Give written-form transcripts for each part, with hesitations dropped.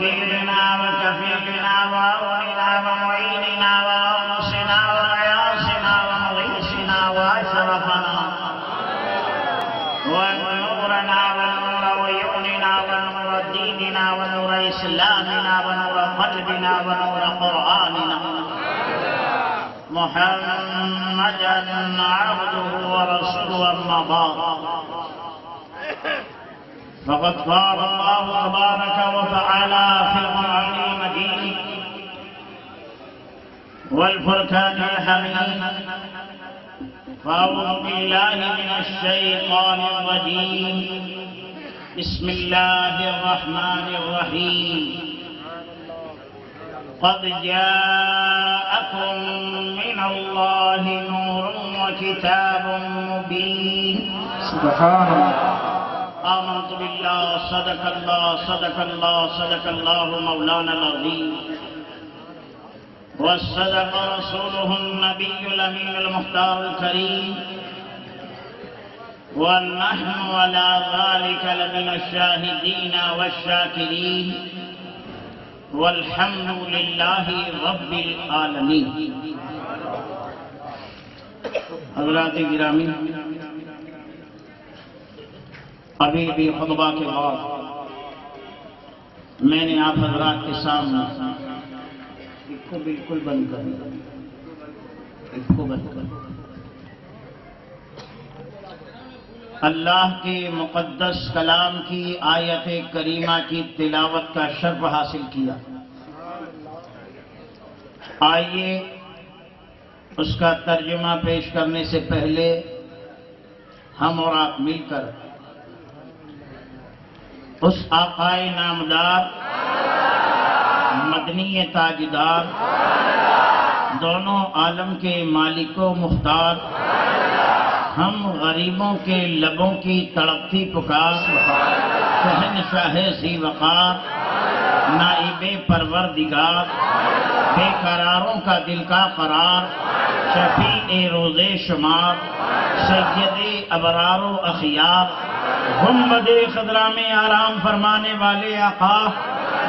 وحبيبنا وكفينا وأولنا ومعيننا وأنصنا وغياثنا ومغيثنا وأشرفنا ونورنا ونور عيوننا ونور ديننا ونور إسلامنا ونور قلبنا ونور قرآننا محمدا عبده ورسوله أما بعد فقد قال الله تبارك وتعالى في القرآن المجيد والفرقان الحميد فأعوذ بالله من الشيطان الرجيم بسم الله الرحمن الرحيم قد جاءكم من الله نور وكتاب مبين سبحان الله. آمنت بالله صدق الله صدق الله صدق الله مولانا العظيم وصدق رسوله النبي الأمين المختار الكريم ونحن على ذلك لمن الشاهدين والشاكرين والحمد لله رب العالمين. حضرات گرامی، ابھی بھی خطبہ کے بعد میں نے آپ حضرات کے سامنے اس کو بالکل بند کر دیا، اس کو بند کر دیا. اللہ کے مقدس کلام کی آیت کریمہ کی تلاوت کا شرف حاصل کیا. آئیے اس کا ترجمہ پیش کرنے سے پہلے ہم اور آپ مل کر اس آقائے نامدار مدنی تاجدار دونوں عالم کے مالک و مختار ہم غریبوں کے لبوں کی تڑپتی پکار شہنشاہ ذی وقار نائب پروردگار بے قراروں کا دل کا قرار شفیع روز شمار سید ابرار و اخیار گنبد خضرا میں آرام فرمانے والے آقا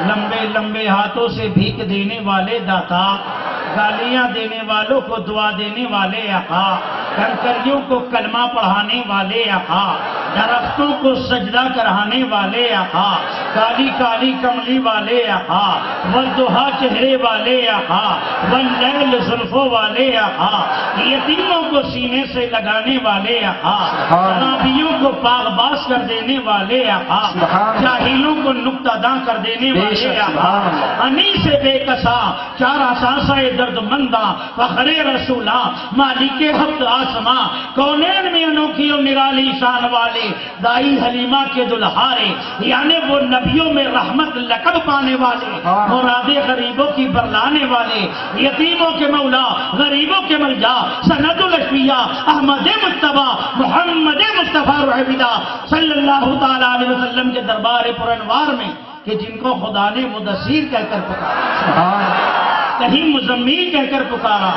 لمبے لمبے ہاتھوں سے بھیک دینے والے داتا گالیاں دینے والوں کو دعا دینے والے آقا کنکریوں کو کلمہ پڑھانے والے آقا درختوں کو سجدہ کرانے والے آقا کالی کالی کملی والے آقا والضحیٰ چہرے والے آقا واللیل زلفوں والے آقا یتیموں کو سینے سے لگانے والے آقا نابیوں کو پاغباز کر دینے والے آقا جاہلوں کو نکتہ داں کر دینے والے آقا انی سے بے کسا چارہ ساسہ درد مندہ فخر رسولہ مالک حق آسماں کونین میں انوکھی و نرالی شان والے دائی حلیمہ کے دلہارے یعنی وہ نبیوں میں رحمت لقب پانے والے مراد غریبوں کی برلانے والے یتیموں کے مولا غریبوں کے ملجا سند الاشفیاء احمد مجتبی محمد مصطفیٰ رحمدہ صلی اللہ تعالیٰ علیہ وسلم کے دربار پرانوار میں کہ جن کو خدا نے مدثر کہہ کر پکارا، کہیں مزمل کہہ کر پکارا،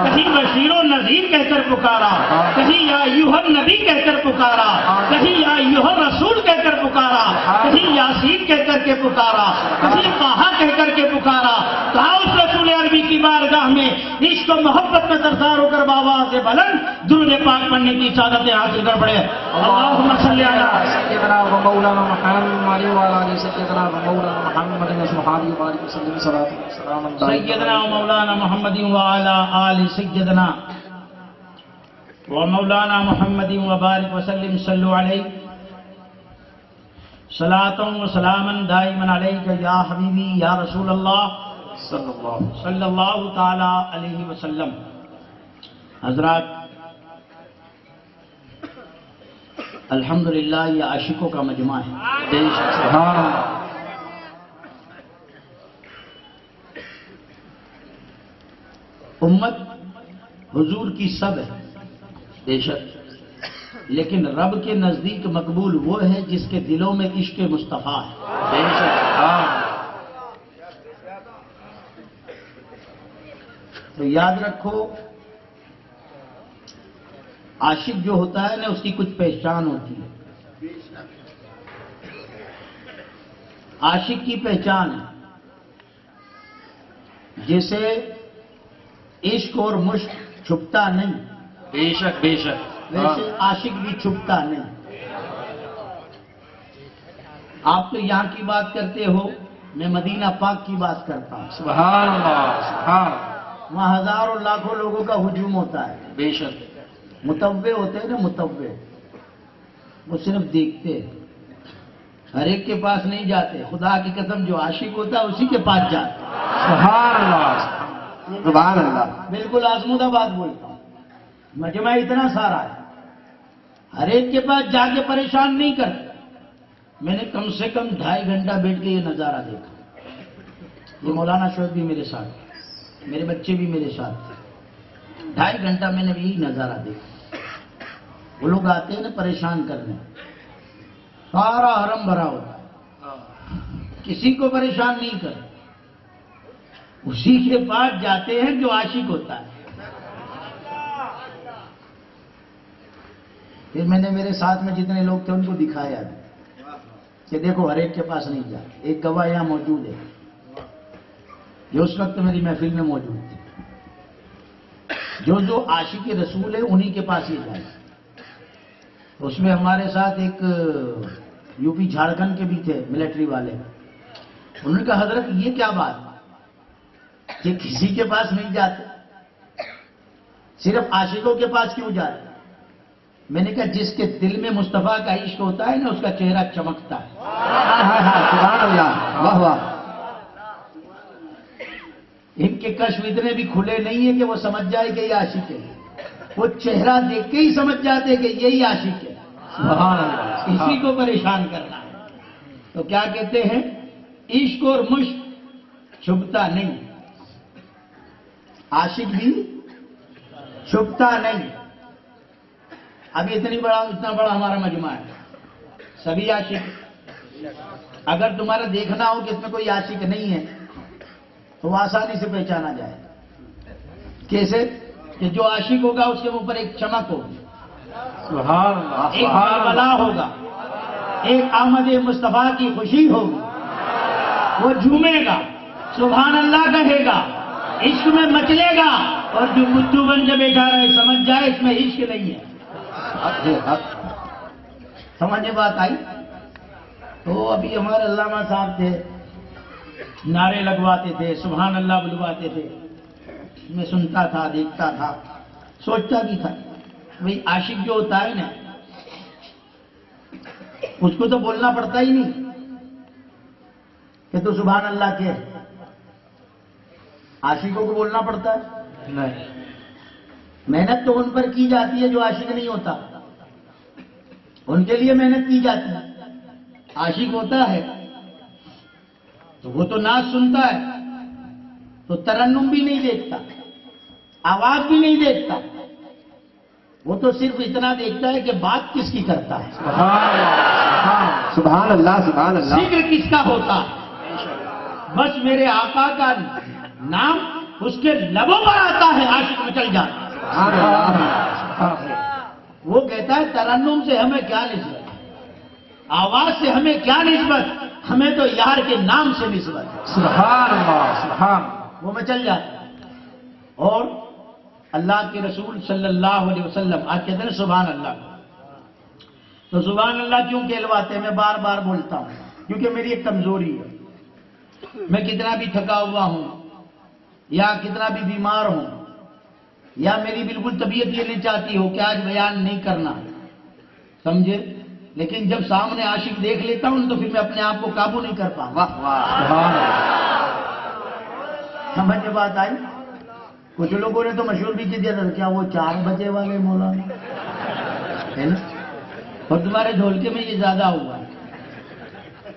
کہیں بشیر و نذیر کہہ کر پکارا، کہیں یا ایھا النبی کہہ کر پکارا، کہیں یا ایھا الرسول کہہ کر پکارا، کہیں یاسین کہہ کر کے پکارا، کہیں طٰہٰ کہہ کر کے پکارا. کہا اس رسول عربی کی بارگاہ میں عشق و محبت میں سرشار ہو کر بآواز بلند درود پاک پڑھنے کی سعادت حاصل کر پڑے. اللہم صلی علی سیدنا و مولانا محمد وعلی آلہ سیدنا و مولانا محمد وصحبہ وبارک وسلم صلاۃ و سلام سیدنا و مولانا محمد وعلی آل سیدنا و مولانا محمد وبارک وسلم صلو علیہ صلاۃ و سلاما دائما علیک یا حبیبی یا رسول اللہ صلی اللہ تعالی علیہ وسلم. حضرات الحمدللہ یہ عاشقوں کا مجمع ہے. امت حضور کی سب ہے بے شک، لیکن رب کے نزدیک مقبول وہ ہے جس کے دلوں میں عشق مصطفیٰ ہے بے شک. تو یاد رکھو عاشق جو ہوتا ہے نا اس کی کچھ پہچان ہوتی ہے. عاشق کی پہچان ہے جیسے عشق اور مشق چھپتا نہیں، بے شک بے شک. ویسے عاشق بھی چھپتا نہیں. آپ تو یہاں کی بات کرتے ہو، میں مدینہ پاک کی بات کرتا ہوں. سبحان اللہ سبحان. وہاں ہزاروں لاکھوں لوگوں کا ہجوم ہوتا ہے. بے شک. متوع ہوتے ہیں نا، متوع، وہ صرف دیکھتے ہیں، ہر ایک کے پاس نہیں جاتے. خدا کی قسم جو عاشق ہوتا ہے اسی کے پاس جاتے. سبحان اللہ سبحان اللہ. بالکل آزمودہ بات بولتا ہوں. مجمع اتنا سارا ہے، ہر ایک کے پاس جا کے پریشان نہیں کرتے. میں نے کم سے کم 2.5 گھنٹہ بیٹھ کے یہ نظارہ دیکھا. یہ مولانا شعیب بھی میرے ساتھ، میرے بچے بھی میرے ساتھ تھے. 2.5 گھنٹہ میں نے یہی نظارہ دیکھا. وہ لوگ آتے ہیں نا پریشان کرنے، سارا حرم بھرا ہوتا ہے، کسی کو پریشان نہیں کرتے. اسی کے پاس جاتے ہیں جو عاشق ہوتا ہے. پھر میں نے میرے ساتھ میں جتنے لوگ تھے ان کو دکھایا کہ دیکھو ہر ایک کے پاس نہیں جاتے. ایک گواہ یہاں موجود ہے جو اس وقت میری محفل میں موجود تھے. جو عاشق رسول ہے انہی کے پاس ہی جائے. اس میں ہمارے ساتھ ایک یو پی جھارکھنڈ کے بھی تھے ملٹری والے. انہوں نے کہا حضرت یہ کیا بات کہ کسی کے پاس نہیں جاتے، صرف عاشقوں کے پاس کیوں جاتے؟ میں نے کہا جس کے دل میں مصطفیٰ کا عشق ہوتا ہے نا اس کا چہرہ چمکتا ہے. سبحان اللہ واہ واہ. ان کے کشف اتنے بھی کھلے نہیں ہیں کہ وہ سمجھ جائے کہ یہ عاشق ہے. وہ چہرہ دیکھ کے ہی سمجھ جاتے کہ یہی عاشق ہے. سبحان اللہ. اسی کو پریشان کرنا ہے. تو کیا کہتے ہیں؟ عشق اور مشق چھپتا نہیں، عاشق بھی چھپتا نہیں. ابھی اتنا بڑا ہمارا مجمع ہے، سبھی عاشق. اگر تمہارا دیکھنا ہو کہ اس میں کوئی عاشق نہیں ہے تو وہ آسانی سے پہچانا جائے. کیسے؟ کہ جو عاشق ہوگا اس کے اوپر ایک چمک ہوگی، سبحان اللہ. ایک بلا ہوگا، ایک آمد مصطفیٰ کی خوشی ہوگی. وہ جھومے گا، سبحان اللہ کہے گا، عشق میں مچلے گا. اور جو بدھو بن کے بیٹھا رہے سمجھ جائے اس میں عشق نہیں ہے. سمجھے بات آئی؟ تو ابھی ہمارے علامہ صاحب تھے، نعرے لگواتے تھے، سبحان اللہ بلواتے تھے. میں سنتا تھا، دیکھتا تھا، سوچتا بھی تھا بھئی عاشق جو ہوتا ہے نا اس کو تو بولنا پڑتا ہی نہیں کہ تو سبحان اللہ کے. عاشقوں کو بولنا پڑتا ہے. نہیں. محنت تو ان پر کی جاتی ہے جو عاشق نہیں ہوتا، ان کے لیے محنت کی جاتی ہے. عاشق ہوتا ہے تو وہ تو نعت سنتا ہے تو ترنم بھی نہیں دیکھتا، آواز بھی نہیں دیکھتا. وہ تو صرف اتنا دیکھتا ہے کہ بات کس کی کرتا ہے، سبحان اللہ سبحان اللہ. ذکر کس کا ہوتا ہے. بس میرے آقا کا نام اس کے لبوں پر آتا ہے، عاشق مچل جاتا ہے. وہ کہتا ہے ترنم سے ہمیں کیا نسبت، آواز سے ہمیں کیا نسبت، ہمیں تو یار کے نام سے نسبت ہے. سبحان اللہ سبحان. وہ مچل جاتا ہے. اور اللہ کے رسول صلی اللہ علیہ وسلم آج کہتے ہیں سبحان اللہ. تو سبحان اللہ کیوں کہلواتے ہیں؟ میں بار بار بولتا ہوں کیونکہ میری ایک کمزوری ہے. میں کتنا بھی تھکا ہوا ہوں یا کتنا بھی بیمار ہوں یا میری بالکل طبیعت یہ نہیں چاہتی ہو کہ آج بیان نہیں کرنا، سمجھے، لیکن جب سامنے عاشق دیکھ لیتا ہوں تو پھر میں اپنے آپ کو قابو نہیں کر پاؤں. سمجھے بات آئی؟ کچھ لوگوں نے تو مشہور بھی کیا تھا کیا وہ 4 بجے والے مولانا ہے نا، اور تمہارے ڈھولکے میں یہ زیادہ ہوا ہے.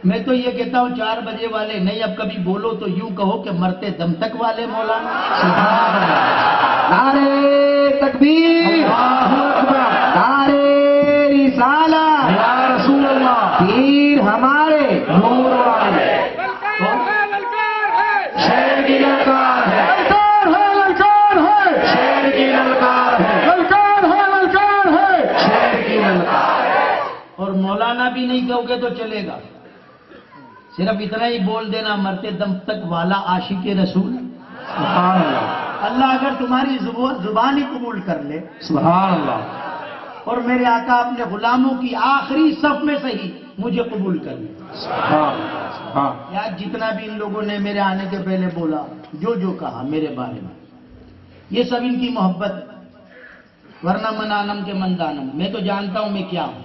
میں تو یہ کہتا ہوں 4 بجے والے نہیں، اب کبھی بولو تو یوں کہو کہ مرتے دم تک والے مولانا. نعرے تکبیر، نعرے رسالت، یا رسول اللہ، پیر ہمارے نور والے. شیر کی للکار ہے، للکار ہے، شیر کی للکار ہے، للکار ہے، للکار ہے، شیر کی للکار ہے. اور مولانا بھی نہیں کہو گے تو چلے گا، صرف اتنا ہی بول دینا مرتے دم تک والا عاشق رسول. سبحان اللہ، اللہ اگر تمہاری زبان ہی قبول کر لے سبحان اللہ، اور میرے آقا اپنے غلاموں کی آخری صف میں سے ہی مجھے قبول کر لے. سبحان اللہ، سبحان یا جتنا بھی ان لوگوں نے میرے آنے کے پہلے بولا، جو جو کہا میرے بارے میں، یہ سب ان کی محبت ہے. ورنہ من عالم کے من دانم، میں تو جانتا ہوں میں کیا ہوں.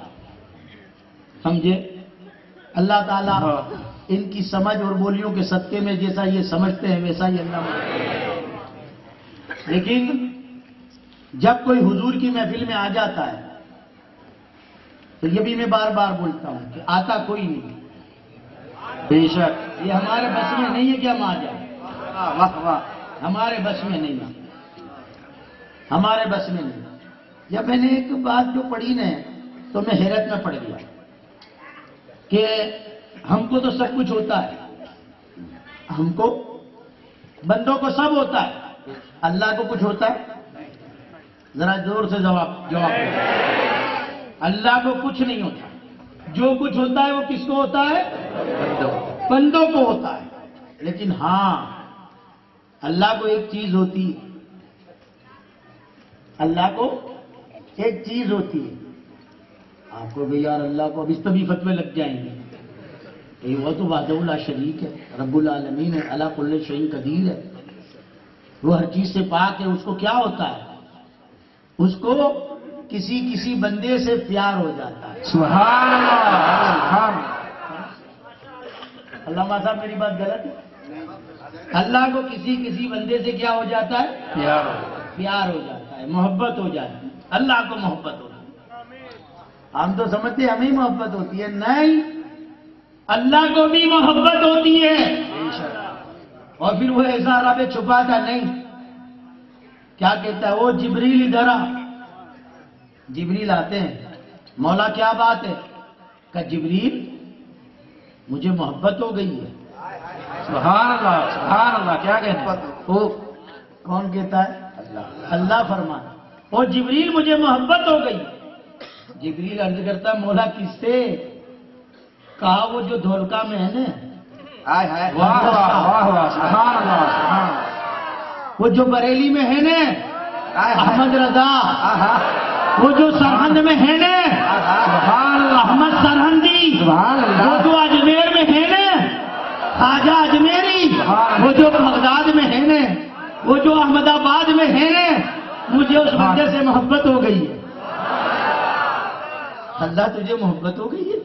سمجھے؟ اللہ تعالیٰ ان کی سمجھ اور بولیوں کے صدقے میں جیسا یہ سمجھتے ہیں ویسا ہی اللہ مجھے. لیکن جب کوئی حضور کی محفل میں آ جاتا ہے تو یہ بھی میں بار بار بولتا ہوں کہ آتا کوئی نہیں. بے شک، یہ ہمارے بس میں نہیں ہے کہ ہم آ جائیں. واہ واہ، ہمارے بس میں نہیں ہے، ہمارے بس میں نہیں. جب میں نے ایک بات جو پڑھی نا تو میں حیرت میں پڑ گیا کہ ہم کو تو سب کچھ ہوتا ہے، ہم کو بندوں کو سب ہوتا ہے، اللہ کو کچھ ہوتا ہے؟ ذرا زور سے جواب دو. اللہ کو کچھ نہیں ہوتا. جو کچھ ہوتا ہے وہ کس کو ہوتا ہے؟ بندوں کو ہوتا ہے. لیکن ہاں اللہ کو ایک چیز ہوتی ہے، اللہ کو ایک چیز ہوتی ہے. آپ کو بھی یار اللہ کو اب اس پہ بھی فتوے لگ جائیں گے کہ وہ تو وحدہ لا شریک ہے، رب العالمین ہے، علی کل شیء قدیر ہے، وہ ہر چیز سے پاک ہے. اس کو کیا ہوتا ہے؟ اس کو کسی بندے سے پیار ہو جاتا ہے. سبحان اللہ، سبحان علامہ صاحب میری بات غلط ہے؟ اللہ کو کسی بندے سے کیا ہو جاتا ہے؟ اللہ، پیار ہو جاتا ہے، محبت ہو جاتی ہے. اللہ کو محبت ہوتی ہے. ہم تو سمجھتے ہیں ہمیں محبت ہوتی ہے، نہیں، اللہ کو بھی محبت ہوتی ہے. اور پھر وہ ایسا رب چھپاتا نہیں. کیا کہتا ہے وہ جبریل ادھر آ. جبریل آتے ہیں، مولا کیا بات ہے؟ کہ جبریل مجھے محبت ہو گئی ہے. سبحان اللہ، سبحان اللہ، کیا کہتے ہیں؟ وہ کون کہتا ہے؟ اللہ فرماتا. وہ جبریل مجھے محبت ہو گئی. جبریل عرض کرتا ہے مولا کس سے؟ کہا وہ جو دھولکا میں ہے نا، واہ واہ، واہ واہ، سبحان اللہ، سبحان اللہ، وہ جو بریلی میں ہے نا احمد رضا، وہ جو سرہند میں ہے نا سبحان اللہ، احمد سرہندی، سبحان اللہ، وہ جو اجمیر میں ہے نا خواجہ اجمیری، وہ جو بغداد میں ہے نا، وہ جو احمد آباد میں ہے نا، مجھے اس بندے سے محبت ہو گئی ہے. اللہ تجھے محبت ہو گئی ہے؟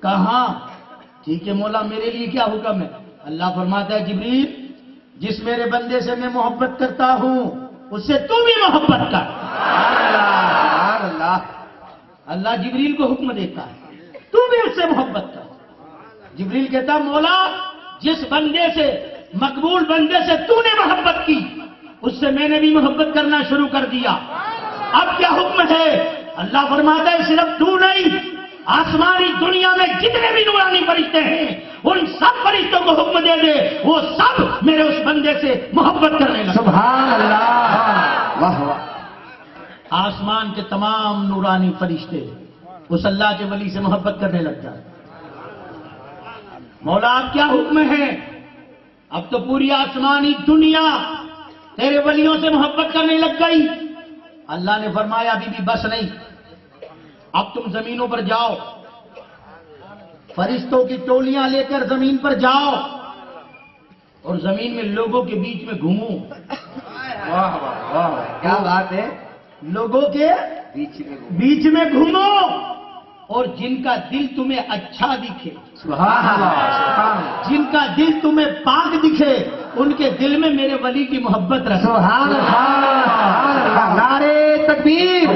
کہاں؟ ٹھیک ہے مولا میرے لیے کیا حکم ہے؟ اللہ فرماتا ہے جبریل جس میرے بندے سے میں محبت کرتا ہوں اس سے تو بھی محبت کر. سبحان اللہ، اللہ جبریل کو حکم دیتا ہے تو بھی اس سے محبت کر. جبریل کہتا مولا جس بندے سے، مقبول بندے سے تو نے محبت کی اس سے میں نے بھی محبت کرنا شروع کر دیا. اب کیا حکم ہے؟ اللہ فرماتا ہے صرف تو نہیں، آسمانی دنیا میں جتنے بھی نورانی فرشتے ہیں ان سب فرشتوں کو حکم دے دے وہ سب میرے اس بندے سے محبت کرنے لگے. سبحان اللہ، واہ واہ، آسمان کے تمام نورانی فرشتے اس اللہ کے ولی سے محبت کرنے لگ جائے. مولا اب کیا حکم ہے؟ اب تو پوری آسمانی دنیا تیرے ولیوں سے محبت کرنے لگ گئی. اللہ نے فرمایا ابھی بھی بس نہیں، اب تم زمینوں پر جاؤ، فرشتوں کی ٹولیاں لے کر زمین پر جاؤ اور زمین میں لوگوں کے بیچ میں گھومو. واہ واہ، واہ واہ، کیا بات ہے، لوگوں کے بیچ میں گھومو اور جن کا دل تمہیں اچھا دکھے، سبحان اللہ، سبحان اللہ، جن کا دل تمہیں پاک دکھے ان کے دل میں میرے ولی کی محبت رکھو. سبحان اللہ، نعرے تکبیر،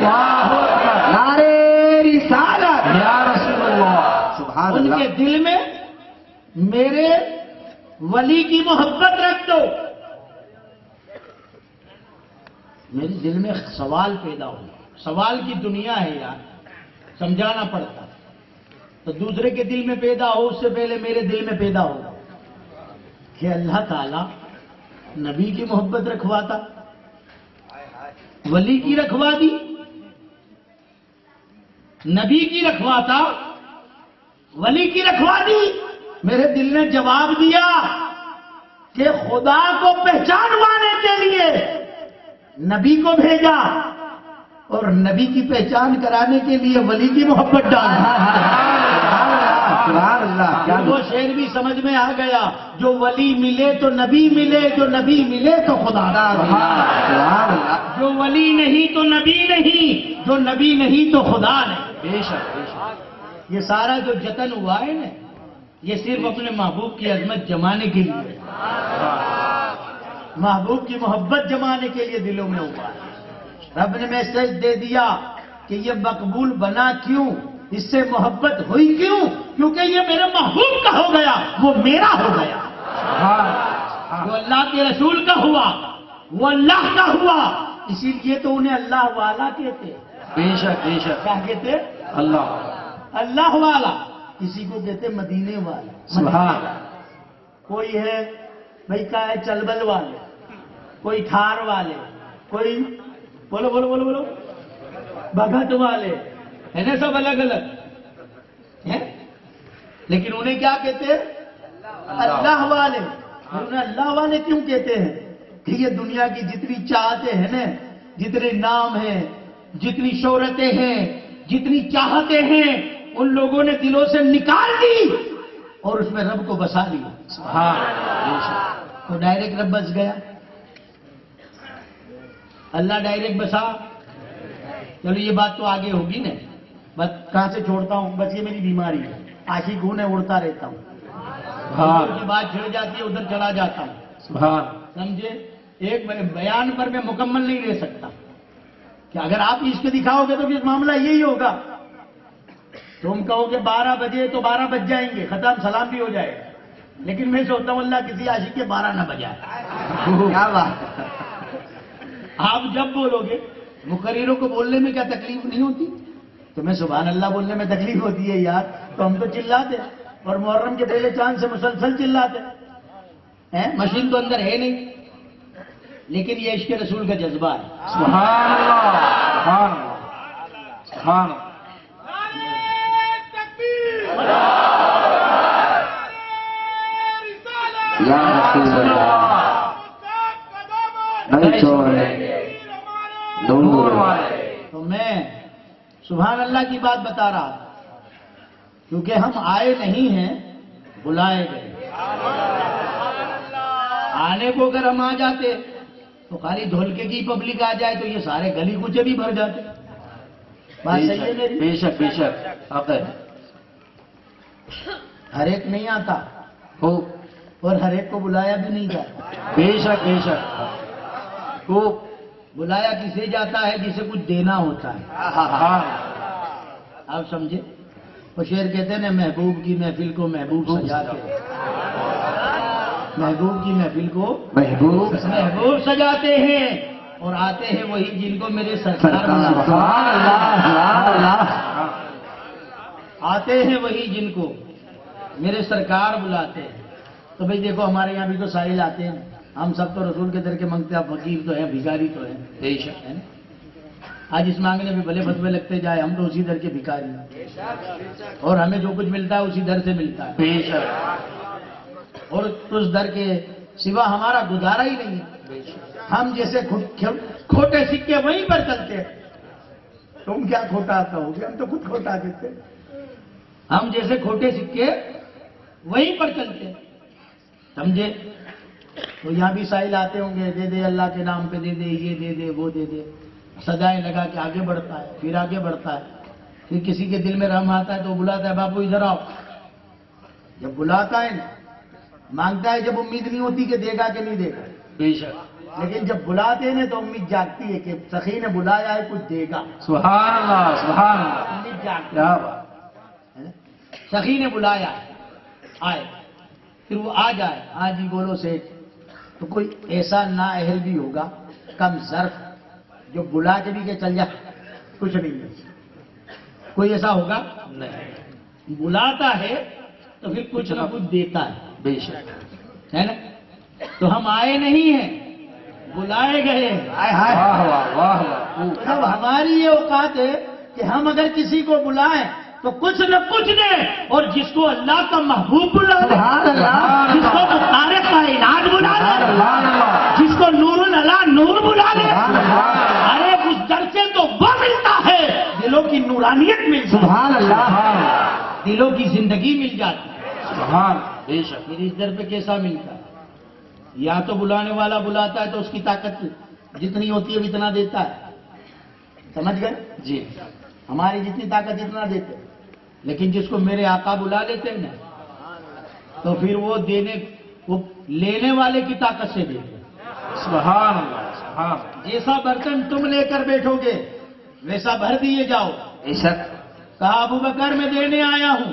نعرے رسالت، یا رسول اللہ، سبحان ان اللہ، کے دل میں میرے ولی کی محبت رکھ دو. میرے دل میں سوال پیدا ہو، سوال کی دنیا ہے یار، سمجھانا پڑتا. تو دوسرے کے دل میں پیدا ہو اس سے پہلے میرے دل میں پیدا ہو کہ اللہ تعالیٰ نبی کی محبت رکھواتا، ولی کی رکھوا دی، نبی کی رکھواتا، ولی کی رکھوا دی. میرے دل نے جواب دیا کہ خدا کو پہچانوانے کے لیے نبی کو بھیجا اور نبی کی پہچان کرانے کے لیے ولی کی محبت ڈالا. سبحان اللہ. کیا وہ شعر بھی سمجھ میں آ گیا, جو ولی ملے تو نبی ملے, جو نبی ملے تو خدا. سبحان اللہ. جو ولی نہیں تو نبی نہیں, جو نبی نہیں تو خدا نہیں. بے شک بے شک. یہ سارا جو جتن ہوا ہے نا, یہ صرف اپنے محبوب کی عظمت جمانے کے لیے, محبوب کی محبت جمانے کے لیے دلوں میں ہوا ہے. رب نے میسج دے دیا کہ یہ مقبول بنا کیوں, اس سے محبت ہوئی کیوں, کیونکہ یہ میرے محبوب کا ہو گیا, وہ میرا ہو گیا. جو اللہ کے رسول کا ہوا وہ اللہ کا ہوا, اسی لیے تو انہیں اللہ والا کہتے. بے شک بے شک. کیا کہتے؟ اللہ اللہ والا. کسی کو کہتے مدینے والا. سبحان. کوئی ہے بھائی کیا ہے چلبل والے, کوئی تھار والے, کوئی بولو بولو بولو بولو بھگت والے, ہے نا, سب الگ الگ ہیں, لیکن انہیں کیا کہتے ہیں؟ اللہ والے. انہیں اللہ والے کیوں کہتے ہیں؟ کہ یہ دنیا کی جتنی چاہتے ہیں نا, جتنے نام ہیں, جتنی شہرتیں ہیں, جتنی چاہتے ہیں, ان لوگوں نے دلوں سے نکال دی اور اس میں رب کو بسا لیا. تو ڈائریکٹ رب بس گیا, اللہ ڈائریکٹ بسا. چلو یہ بات تو آگے ہوگی نا, بس کہاں سے چھوڑتا ہوں, بس یہ میری بیماری ہے, عاشق ہوں, اڑتا رہتا ہوں, کی بات چھڑ جاتی ہے ادھر چلا جاتا ہوں. سبحان. سمجھے, ایک بیان پر میں مکمل نہیں رہ سکتا کہ اگر آپ عشق دکھاؤ گے تو پھر معاملہ یہی ہوگا. تم کہو کہ 12 بجے تو 12 بج جائیں گے, ختم, سلام بھی ہو جائے گا, لیکن میں سوچتا ہوں اللہ کسی عاشق کے 12 نہ بجائے. کیا بات. آپ جب بولو گے, مقرروں کو بولنے میں کیا تکلیف نہیں ہوتی؟ تمہیں سبحان اللہ بولنے میں تکلیف ہوتی ہے یار, تو ہم تو چلاتے, اور محرم کے پہلے چاند سے مسلسل چلاتے ہیں. مشین تو اندر ہے نہیں, لیکن یہ عشق رسول کا جذبہ ہے. سبحان اللہ. سبحان اللہ. سبحان اللہ. یا رسول اللہ نہیں چھوڑے نور والے. تو میں سبحان اللہ کی بات بتا رہا تھا, کیونکہ ہم آئے نہیں ہیں, بلائے گئے. آنے کو اگر ہم آ جاتے تو خالی دھولکے کی پبلک آ جائے تو یہ سارے گلی کوچے بھی بھر جاتے. بات صحیح ہے میری؟ بے شک بے شک. آپ ہر ایک نہیں آتا ہو, اور ہر ایک کو بلایا بھی نہیں جاتا. بے شک بے شک. تو بلایا کسے جاتا ہے جسے کچھ دینا ہوتا ہے. آپ سمجھے, وہ شعر کہتے ہیں نا, محبوب کی محفل کو محبوب سجاتے ہیں, محبوب کی محفل کو محبوب سجاتے ہیں, اور آتے ہیں وہی جن کو میرے سرکار آتے ہیں وہی جن کو میرے سرکار بلاتے ہیں. تو بھئی دیکھو ہمارے یہاں بھی تو سائل آتے ہیں, ہم سب تو رسول کے در کے مانگتے ہیں, فقیر تو ہیں, بھکاری تو ہیں. بے شک. آج اس مانگنے میں بھلے فتوے لگتے جائے, ہم تو اسی در کے بھکاری ہیں, اور ہمیں جو کچھ ملتا ہے اسی در سے ملتا ہے. بے شک. اور اس در کے سوا ہمارا گزارا ہی نہیں ہے. ہم جیسے کھوٹے سکے وہیں پر چلتے ہیں. تم کیا کھوٹا کہو گے, ہم تو خود کھوٹا کہتے ہیں. ہم جیسے کھوٹے سکے وہیں پر چلتے ہیں, سمجھے. تو یہاں بھی سائل آتے ہوں گے, دے دے اللہ کے نام پہ, دے دے یہ دے دے وہ دے دے, سدائیں لگا کے آگے بڑھتا ہے, پھر آگے بڑھتا ہے. پھر کسی کے دل میں رحم آتا ہے تو بلاتا ہے, باپو ادھر آؤ. جب بلاتا ہے نا, مانگتا ہے جب امید نہیں ہوتی کہ دے گا کہ نہیں دے گا. بے شک. لیکن جب بلاتے ہیں نا تو امید جاگتی ہے کہ سخی نے بلایا ہے, کچھ دے گا. سبحان اللہ. سبحان اللہ. امید جاگتی کیا ہے. بات. سخی نے بلایا آئے, پھر وہ آ جائے, ہاں جی بولو سیٹ, تو کوئی ایسا نااہل بھی ہوگا, کم ظرف, جو بلا کے بھی کہ چل جا, کچھ نہیں ہے. کوئی ایسا ہوگا نہیں. بلاتا ہے تو پھر کچھ نہ کچھ دیتا ہے. بے شک. ہے نا. تو ہم آئے نہیں ہیں, بلائے گئے. واہ واہ واہ واہ. تو جب ہماری یہ اوقات ہے کہ ہم اگر کسی کو بلائیں تو کچھ نہ کچھ دیں, اور جس کو اللہ کا محبوب بلا دے, جس کو مختار کائنات بلا دلوں کی زندگی مل جاتی ہے. سبحان بے شک. پھر اس در پہ کیسا ملتا ہے؟ یا تو بلانے والا بلاتا ہے تو اس کی طاقت جتنی ہوتی ہے اتنا دیتا ہے. سمجھ گئے؟ جی. ہماری جتنی طاقت اتنا دیتے ہیں. لیکن جس کو میرے آقا بلا لیتے ہیں نا تو پھر وہ لینے والے کی طاقت سے دیتے ہیں. سبحان اللہ. سبحان اللہ. جیسا برتن تم لے کر بیٹھو گے ویسا بھر دیے جاؤ. بے شک. کہا ابو بکر میں دینے آیا ہوں.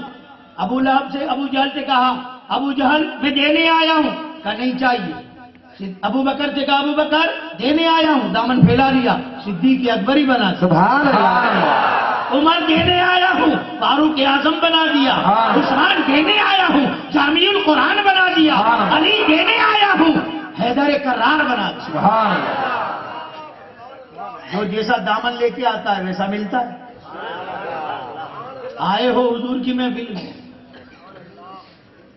ابو جہل سے کہا ابو جہل میں دینے آیا ہوں. کہا نہیں چاہیے. ابو بکر سے کہا ابو بکر دینے آیا ہوں. دامن پھیلا دیا. صدیق اکبر ہی بنا. سبحان اللہ. عمر دینے آیا ہوں. فاروق اعظم بنا دیا. عثمان دینے آیا ہوں. جامع القرآن بنا دیا. علی دینے آیا ہوں. حیدر کرار بنا دیا. سبحان اللہ. جو جیسا دامن لے کے آتا ہے ویسا ملتا ہے. آئے ہو حضور کی محفل میں,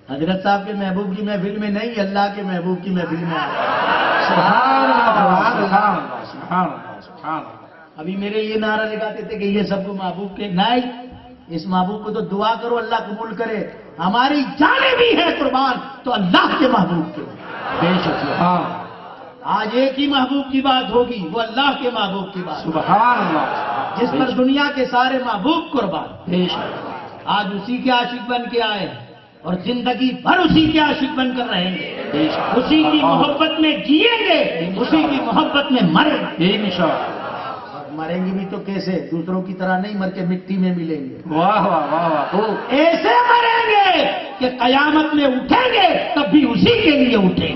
حضرت صاحب کے محبوب کی محفل میں نہیں, اللہ کے محبوب کی محفل میں آئے. سبحان اللہ. سبحان اللہ. سبحان اللہ. سبحان اللہ. ابھی میرے یہ نعرہ لگاتے تھے کہ یہ سب کو محبوب کے نہیں, اس محبوب کو تو دعا کرو اللہ قبول کرے. ہماری جانیں بھی ہیں قربان تو اللہ کے محبوب کے. بے شک. سبحان اللہ. آج ایک ہی محبوب کی بات ہوگی, وہ اللہ کے محبوب کی بات, سبحان اللہ. جس پر دنیا کے سارے محبوب قربان. بے شک. آج اسی کے عاشق بن کے آئے اور زندگی بھر اسی کے عاشق بن کر رہیں گے. بے شک. اسی کی محبت میں جئیں گے, اسی کی محبت میں مریں گے. انشاءاللہ. مریں گے بھی تو کیسے؟ دوسروں کی طرح نہیں, مر کے مٹی میں ملیں گے. واہ واہ واہ واہ. ایسے مریں گے کہ قیامت میں اٹھیں گے تب بھی اسی کے لیے اٹھیں گے.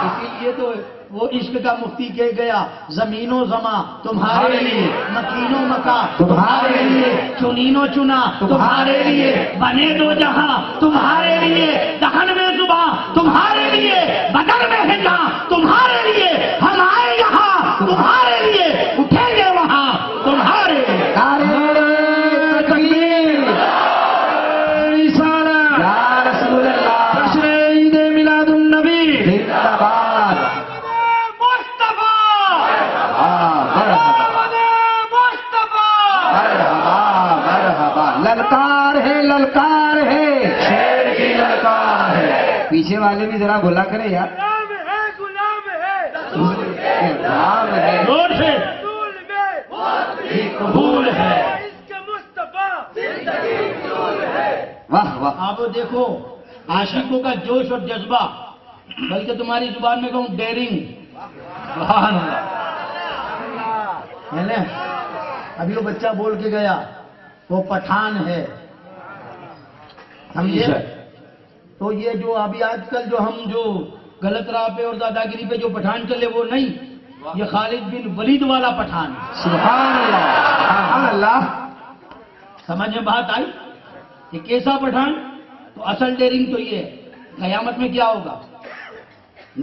اسی لیے تو وہ عشق کا مفتی کہہ گیا, زمین و زماں تمہارے لیے, مکین و مکان تمہارے لیے, چنین و چنا تمہارے لیے, بنے دو جہاں تمہارے لیے, دہن میں زباں تمہارے لیے, بدن میں ہے جہاں تمہارے لیے. ہم آئے یہاں تمہارے لیے, اٹھیں گے وہاں تمہارے لیے. للکار ہے, للکار ہے, شیر کی للکار ہے. پیچھے والے بھی ذرا بولا کرے یار. غلام ہے, زور سے قبول ہے. واہ واہ. آپ دیکھو عاشقوں کا جوش اور جذبہ, بلکہ تمہاری زبان میں کہوں ڈیرنگ. سبحان اللہ. ہے نا, ابھی وہ بچہ بول کے گیا وہ پٹھان ہے. سمجھے؟ تو یہ جو ابھی آج کل جو ہم جو غلط راہ پہ اور دادا گیری پہ جو پٹھان چلے وہ نہیں, یہ خالد بن ولید والا پٹھان ہے. سبحان اللہ. سبحان اللہ. سمجھ میں بات آئی؟ یہ کیسا پٹھان؟ تو اصل ڈیرنگ تو یہ ہے. قیامت میں کیا ہوگا؟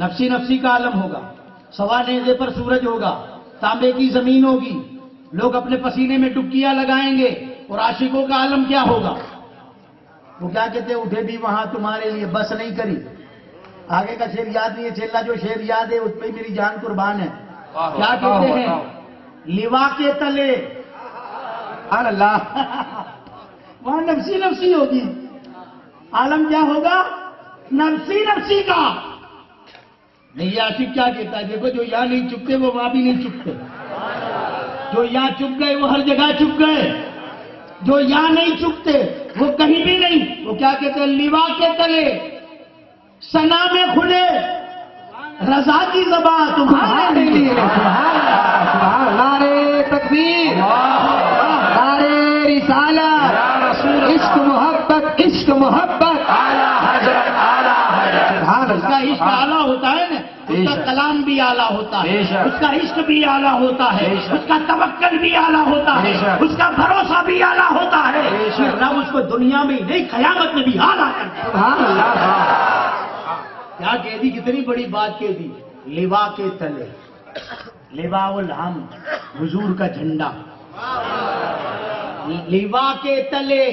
نفسی نفسی کا عالم ہوگا, سوا نیزے پر سورج ہوگا, تانبے کی زمین ہوگی, لوگ اپنے پسینے میں ڈبکیاں لگائیں گے. اور عاشقوں کا عالم کیا ہوگا؟ وہ کیا کہتے ہیں, اٹھے بھی وہاں تمہارے لیے, بس نہیں کری. آگے کا شعر یاد نہیں ہے, چھیلا جو شعر یاد ہے اس پہ میری جان قربان ہے. کیا کہتے ہیں؟ لیوا کے تلے. سبحان اللہ. وہاں نفسی نفسی ہوگی, عالم کیا ہوگا؟ نفسی نفسی کا. نہیں, یہ عاشق کیا کہتا ہے, دیکھو جو یہاں نہیں چپتے وہ وہاں بھی نہیں چپتے, جو یہاں چپ گئے وہ ہر جگہ چپ گئے, جو یہاں نہیں چپتے وہ کہیں بھی نہیں. وہ کیا کہتے ہیں؟ لیوا کے تلے سنا میں کھلے, رضا کی زبان تمہارے لیے. سبحان اللہ. سبحان اللہ. نعرے تکبیر, نعرے رسالت, عشق محبت, عشق محبت. اعلیٰ حضرت, اعلیٰ حضرت. سبحان اس کا عشق اللہ. اعلیٰ ہوتا ہے نا, اس کا کلام بھی اعلیٰ ہوتا ہے, اس کا عشق بھی اعلیٰ ہوتا ہے, اس کا توکل بھی اعلیٰ ہوتا ہے, اس کا بھروسہ بھی اعلیٰ ہوتا ہے. رب اس کو دنیا میں نہیں قیامت میں بھی اعلیٰ کرتا ہے. سبحان اللہ. کیا کہہ دی, کتنی بڑی بات کہہ دی. لیوا کے تلے, لیوا الحم, حضور کا جھنڈا. لیوا کے تلے,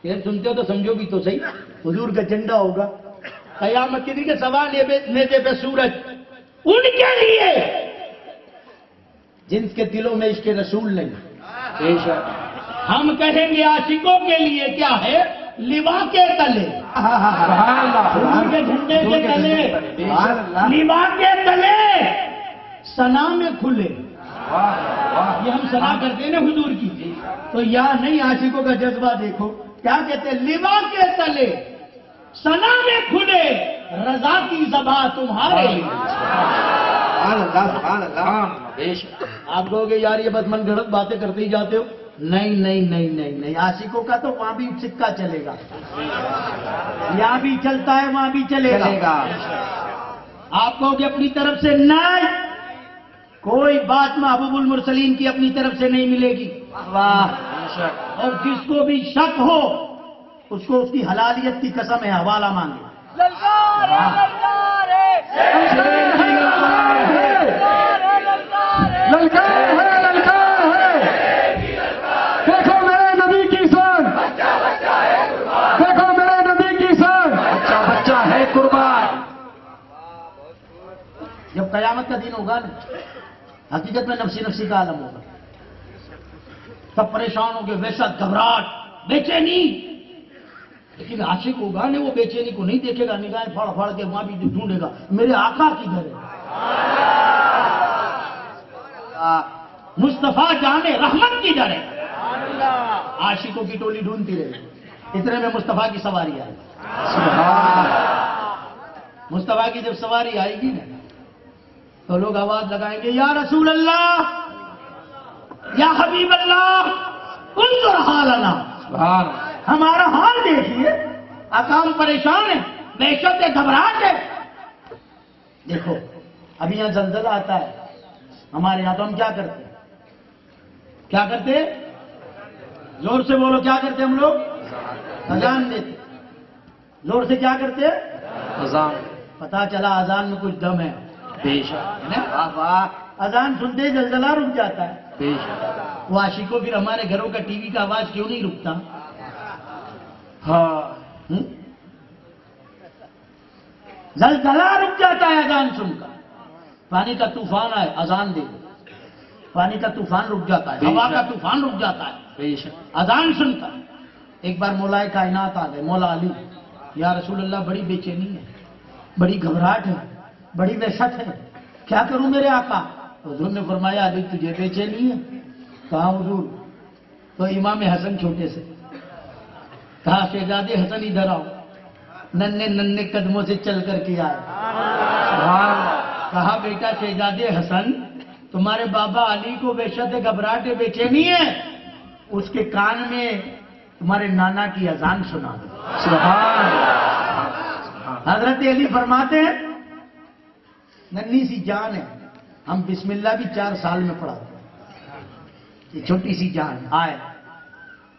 پھر سنتے ہو تو سمجھو بھی تو صحیح, حضور کا جھنڈا ہوگا. قیامت کے دن کے سوا نیزے پہ سورج, ان کے لیے جن کے دلوں میں عشق رسول نہیں. ہم کہیں گے عاشقوں کے لیے کیا ہے؟ لوا کے تلے، حضور کے جھنڈے کے تلے، لوا کے تلے ثنا میں کھلے. یہ ہم ثنا کرتے ہیں نا حضور کی. تو یا نہیں، عاشقوں کا جذبہ دیکھو کیا کہتے ہیں، لوا کے تلے ثنا میں کھلے رضا کی زباں تمہارے لیے. آپ کہو گے یار یہ بس من گھڑت باتیں کرتے ہی جاتے ہو. نہیں نہیں نہیں نہیں نہیں، عاشقوں کا تو وہاں بھی سکہ چلے گا، یہاں بھی چلتا ہے وہاں بھی چلے گا. آپ کہو گے اپنی طرف سے نہیں، کوئی بات محبوب المرسلین کی اپنی طرف سے نہیں ملے گی. اور جس کو بھی شک ہو اس کو اس کی حلالیت کی قسم ہے، حوالہ مانگے. دیکھو میرے نبی کی شان، دیکھو میرے نبی کی شان، بچہ بچہ ہے قربان. جب قیامت کا دن ہوگا نا، حقیقت میں نفسی نفسی کا عالم ہوگا. سب پریشان ہوں گے، ویسا گھبراہٹ، بے چینی. لیکن عاشق ہوگا نا، وہ بے چینی کو نہیں دیکھے گا، نگاہیں پھاڑ پھاڑ کے وہاں بھی ڈھونڈے گا میرے آقا کی گھر ہے. مصطفیٰ جان رحمت کی در ہے. عاشقوں کی ٹولی ڈھونڈتی رہے گی. اتنے میں مصطفیٰ کی سواری آئے. مصطفیٰ کی جب سواری آئے گی نا تو لوگ آواز لگائیں گے، یا رسول اللہ، یا حبیب اللہ، انظر حالنا، ہمارا حال دیکھیے، اقام پریشان ہے، دہشت ہے، گھبراہٹ ہے. دیکھو ابھی یہاں زلزلہ آتا ہے ہمارے یہاں، تو ہم کیا کرتے ہیں؟ کیا کرتے؟ زور سے بولو، کیا کرتے ہم لوگ؟ اذان دیتے. زور سے کیا کرتے؟ اذان. پتا چلا اذان میں کچھ دم ہے. اذان سنتے ہی زلزلہ رک جاتا ہے. وہ عاشقوں پھر ہمارے گھروں کا ٹی وی کا آواز کیوں نہیں رکتا؟ زلزلہ رک جاتا ہے اذان سن کر. پانی کا طوفان آئے، اذان دے دو، پانی کا طوفان رک جاتا ہے، ہوا کا طوفان رک جاتا ہے اذان سن کر. ایک بار مولا کائنات آ گئے، مولا علی، یا رسول اللہ بڑی بے چینی ہے، بڑی گھبراہٹ ہے، بڑی وحشت ہے، کیا کروں میرے آقا؟ حضور نے فرمایا ابھی تجھے بے چینی ہے؟ کہا حضور؟ تو امام حسن چھوٹے سے کہا شہزادے حسن ادھر آؤ. ننے ننے قدموں سے چل کر کے آئے. کہا بیٹا شہزادے حسن، تمہارے بابا علی کو وحشت ہے، گھبراہٹ ہے، بے چینی ہے، اس کے کان میں تمہارے نانا کی اذان سنا دو. حضرت علی فرماتے ہیں ننھی سی جان ہے، ہم بسم اللہ بھی 4 سال میں پڑھاتے ہیں. یہ چھوٹی سی جان آئے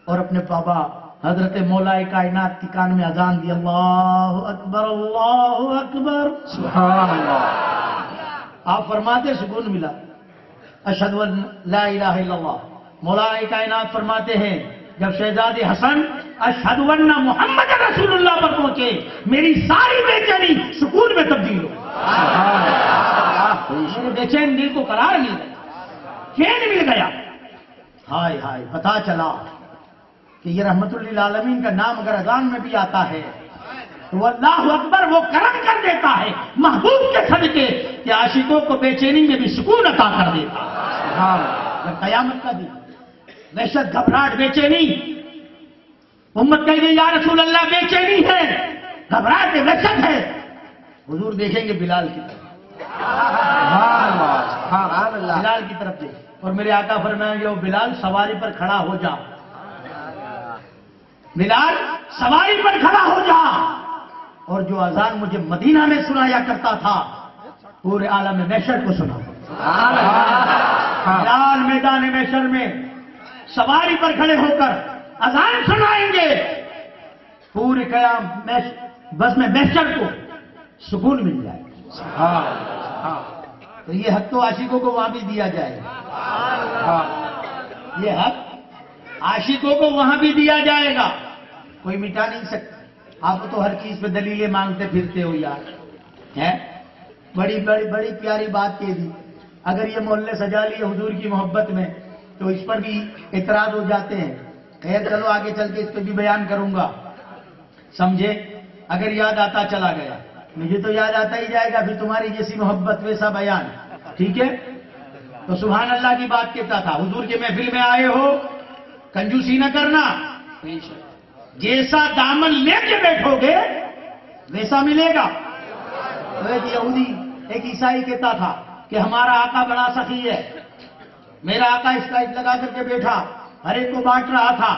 اور اپنے بابا حضرت مولا کائنات کی کان میں اذان دی. اللہ اکبر، اللہ اکبر، سبحان اللہ. آپ فرماتے سکون ملا. اشہد ان لا الہ الا اللہ. مولا کائنات فرماتے ہیں جب شہزادے حسن اشہد ان محمد رسول اللہ پر پہنچے، میری ساری بے چینی سکون میں تبدیل ہو. میرے بے چین دل کو قرار مل گیا، چین مل گیا. ہائے ہائے، پتا چلا کہ یہ رحمت للعالمین کا نام اگر اذان میں بھی آتا ہے تو اللہ اکبر وہ کرم کر دیتا ہے محبوب کے صدقے کہ عاشقوں کو بے چینی میں بھی سکون عطا کر دیتا ہے. قیامت کا دن، وحشت، گھبراہٹ، بے چینی. امت کہے گی یا رسول اللہ بے چینی ہے، گھبراہٹ ہے، وحشت ہے. حضور دیکھیں گے بلال کی طرف، بلال کی طرف دیکھ، اور میرے آقا فرمائیں گے بلال سواری پر کھڑا ہو جا، بلال سواری پر کھڑا ہو جا. اور جو اذان مجھے مدینہ میں سنایا کرتا تھا پورے عالم محشر کو سنا. بلال میدان محشر میں سواری پر کھڑے ہو کر اذان سنائیں گے، پورے قیام بس میں محشر کو سکون مل جائے. تو یہ حق تو عاشقوں کو وہاں بھی دیا جائے گا. یہ حق عاشقوں کو وہاں بھی دیا جائے گا، کوئی مٹا نہیں سکتا. آپ تو ہر چیز پہ دلیلیں مانگتے پھرتے ہو یار. ہے بڑی بڑی بڑی پیاری بات کہہ دی. اگر یہ محلے سجا لیے حضور کی محبت میں تو اس پر بھی اعتراض ہو جاتے ہیں خیر چلو آگے چل کے اس پہ بھی بیان کروں گا، سمجھے؟ اگر یاد آتا چلا گیا، مجھے تو یاد آتا ہی جائے گا، پھر تمہاری جیسی محبت ویسا بیان، ٹھیک ہے؟ تو سبحان اللہ کی بات کہتا تھا، حضور کے محفل میں آئے ہو، کنجوسی نہ کرنا، جیسا دامن لے کے بیٹھو گے ویسا ملے گا۔ ایک یہودی ایک عیسائی کہتا تھا کہ ہمارا آقا بڑا سخی ہے، میرا آقا اسٹائپ لگا کر کے بیٹھا ہر ایک کو بانٹ رہا تھا،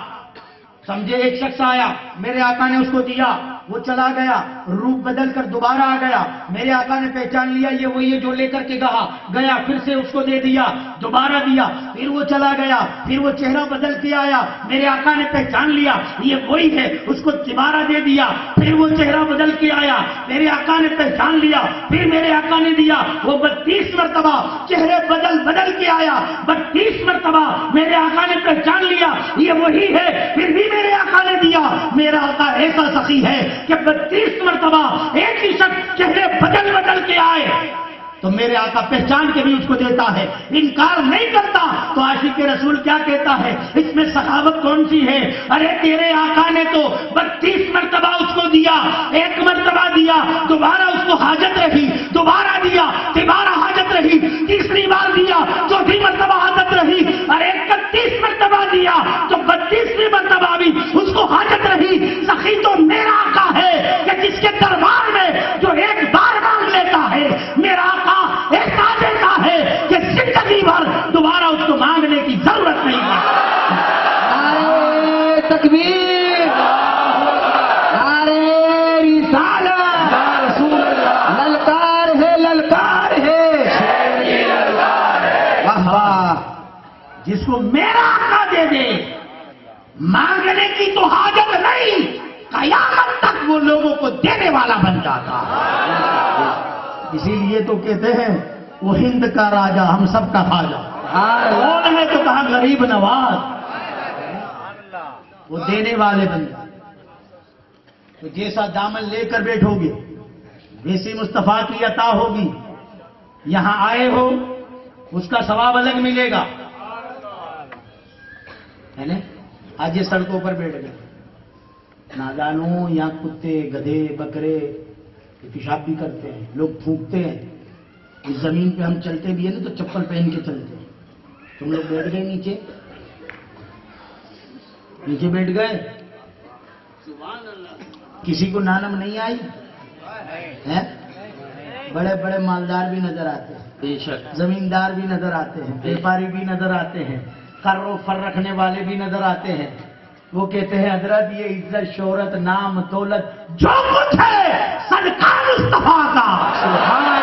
سمجھے؟ ایک شخص آیا، میرے آقا نے اس کو دیا، وہ چلا گیا، روپ بدل کر دوبارہ آ گیا، میرے آقا نے پہچان لیا یہ وہی ہے جو لے کر کے گیا، پھر سے اس کو دے دیا، دوبارہ دیا، پھر وہ چلا گیا، پھر وہ چہرہ بدل کے آیا، میرے آقا نے پہچان لیا یہ وہی ہے، اس کو دوبارہ دے دیا، پھر وہ چہرہ بدل کے آیا، میرے آقا نے پہچان لیا، پھر میرے آقا نے دیا، وہ 32 مرتبہ چہرے بدل کے آیا، 32 مرتبہ میرے آقا نے پہچان لیا یہ وہی ہے، پھر بھی میرے آقا نے دیا۔ میرا آقا ایسا سخی ہے کہ 32 مرتبہ ایک ہی شخص چہرے بدل کے آئے تو میرے آقا پہچان کے بھی اس کو دیتا ہے، انکار نہیں کرتا۔ تو عاشق رسول کیا کہتا ہے، اس میں سخاوت کون سی ہے؟ ارے تیرے آقا نے تو 32 مرتبہ اس کو دیا، ایک مرتبہ دیا، دوبارہ اس کو حاجت رہی، دوبارہ دیا، دوبارہ حاجت رہی، تیسری بار دیا، چوتھی مرتبہ حاجت رہی، ارے 31 مرتبہ دیا تو 32ویں مرتبہ بھی اس کو حاجت رہی۔ سخی تو میرا آقا ہے کہ جس کے دربار میں جو ایک بار مانگ لیتا ہے، میرا آقا ایسا دیتا ہے کہ زندگی بھر دوبارہ اس کو مانگنے کی ضرورت نہیں ہے۔ نعرہ تکبیر، نعرہ رسالت، للکار ہے، للکار ہے، واہ واہ۔ جس کو میرا آقا دے دے، مانگنے کی تو حاجت نہیں، قیامت تک وہ لوگوں کو دینے والا بن جاتا ہے۔ اسی لیے تو کہتے ہیں وہ ہند کا راجا ہم سب کا خواجہ، کون ہے تو کہا غریب نواز، وہ دینے والے بن جاتے۔ تو جیسا دامن لے کر بیٹھو گے ویسی مصطفیٰ کی عطا ہوگی۔ یہاں آئے ہو اس کا ثواب الگ ملے گا، ہے نا؟ آج یہ سڑکوں پر بیٹھ گئے، نادانوں یا کتے گدھے بکرے پیشاب بھی کرتے ہیں، لوگ پھونکتے ہیں، اس زمین پہ ہم چلتے بھی ہیں نا تو چپل پہن کے چلتے ہیں۔ تم لوگ بیٹھ گئے نیچے بیٹھ گئے، کسی کو نانم نہیں آئی ہے؟ بڑے بڑے مالدار بھی نظر آتے ہیں، زمیندار بھی نظر آتے ہیں، بیپاری بھی نظر آتے ہیں، قر و فر رکھنے والے بھی نظر آتے ہیں۔ وہ کہتے ہیں حضرت یہ عزت شہرت نام دولت جو کچھ ہے صدقہ مصطفیٰ کا،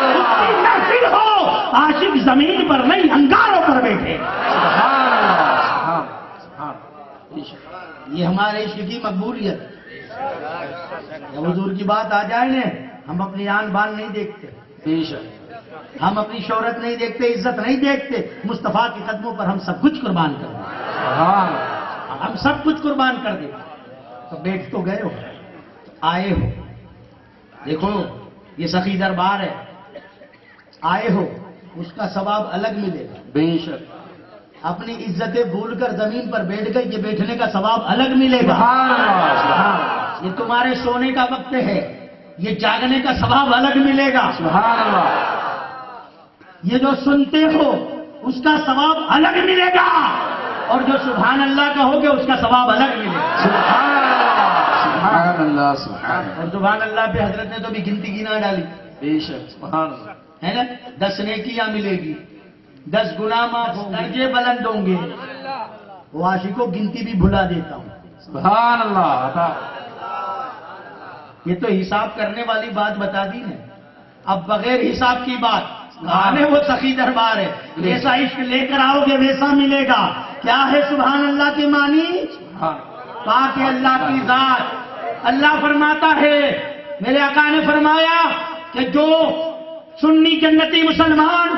اس کی محفل ہو عاشق زمین پر نہیں انگاروں پر بیٹھے۔ یہ ہمارے عشق کی مقبولیت۔ جب حضور کی بات آ جائے نا، ہم اپنی آن بان نہیں دیکھتے، ہم اپنی شہرت نہیں دیکھتے، عزت نہیں دیکھتے، مصطفیٰ کے قدموں پر ہم سب کچھ قربان کر دیں، ہم سب کچھ قربان کر دیں۔ تو بیٹھ تو گئے ہو، آئے ہو، دیکھو یہ سخی دربار ہے، آئے ہو اس کا ثواب الگ ملے گا بے شک۔ اپنی عزتیں بھول کر زمین پر بیٹھ گئی، یہ بیٹھنے کا ثواب الگ ملے گا۔ یہ تمہارے سونے کا وقت ہے، یہ جاگنے کا ثواب الگ ملے گا۔ سبحان اللہ۔ یہ جو سنتے ہو اس کا ثواب الگ ملے گا، اور جو سبحان اللہ کہو گے اس کا ثواب الگ ملے گا۔ سبحان اللہ، سبحان اللہ۔ اور سبحان اللہ پہ حضرت نے تو بھی گنتی کی نہ ڈالی، بے شک، سبحان اللہ، ہے نا؟ 10 نیکیاں ملے گی، 10 گناہ معاف ہوں گے، درجے بلند ہوں گے۔ وہ عاشقوں گنتی بھی بھلا دیتا ہوں، سبحان اللہ۔ یہ تو حساب کرنے والی بات بتا دی نا، اب بغیر حساب کی بات آنے وہ سخی دربار ہے، جیسا عشق لے کر آؤ گے ویسا ملے گا۔ کیا ہے سبحان اللہ کی معنی؟ پاک ہے اللہ کی ذات۔ اللہ فرماتا ہے، میرے آقا نے فرمایا کہ جو سنی جنتی مسلمان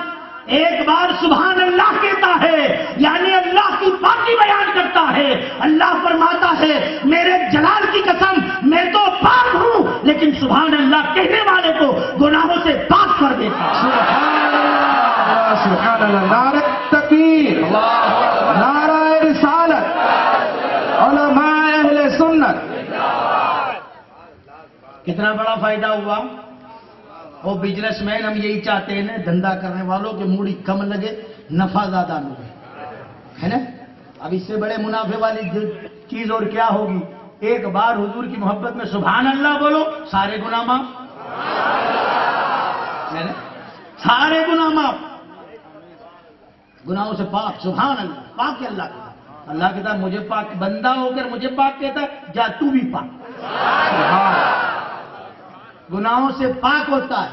ایک بار سبحان اللہ کہتا ہے یعنی اللہ کی پاکی بیان کرتا ہے، اللہ فرماتا ہے میرے جلال کی قسم میں تو پاک ہوں لیکن سبحان اللہ کہنے والے کو گناہوں سے پاک کر دیتا۔ سبحان اللہ، سبحان اللہ۔ نعرہ تکبیر، نعرہ رسالت، کتنا بڑا فائدہ ہوا. وہ بزنس مین ہم یہی چاہتے ہیں نا, دھندا کرنے والوں کے موڑی کم لگے, نفع زیادہ ملے, ہے نا. اب اس سے بڑے منافع والی چیز اور کیا ہوگی. ایک بار حضور کی محبت میں سبحان اللہ بولو, سارے گناہ معاف, ہے نا, سارے گناہ معاف, گناہوں سے پاک. سبحان اللہ, پاک ہے اللہ کا. اللہ کہتا ہے مجھے پاک, بندہ ہو کر مجھے پاک کہتا ہے, جا تو بھی پاک. گناہوں سے پاک ہوتا ہے.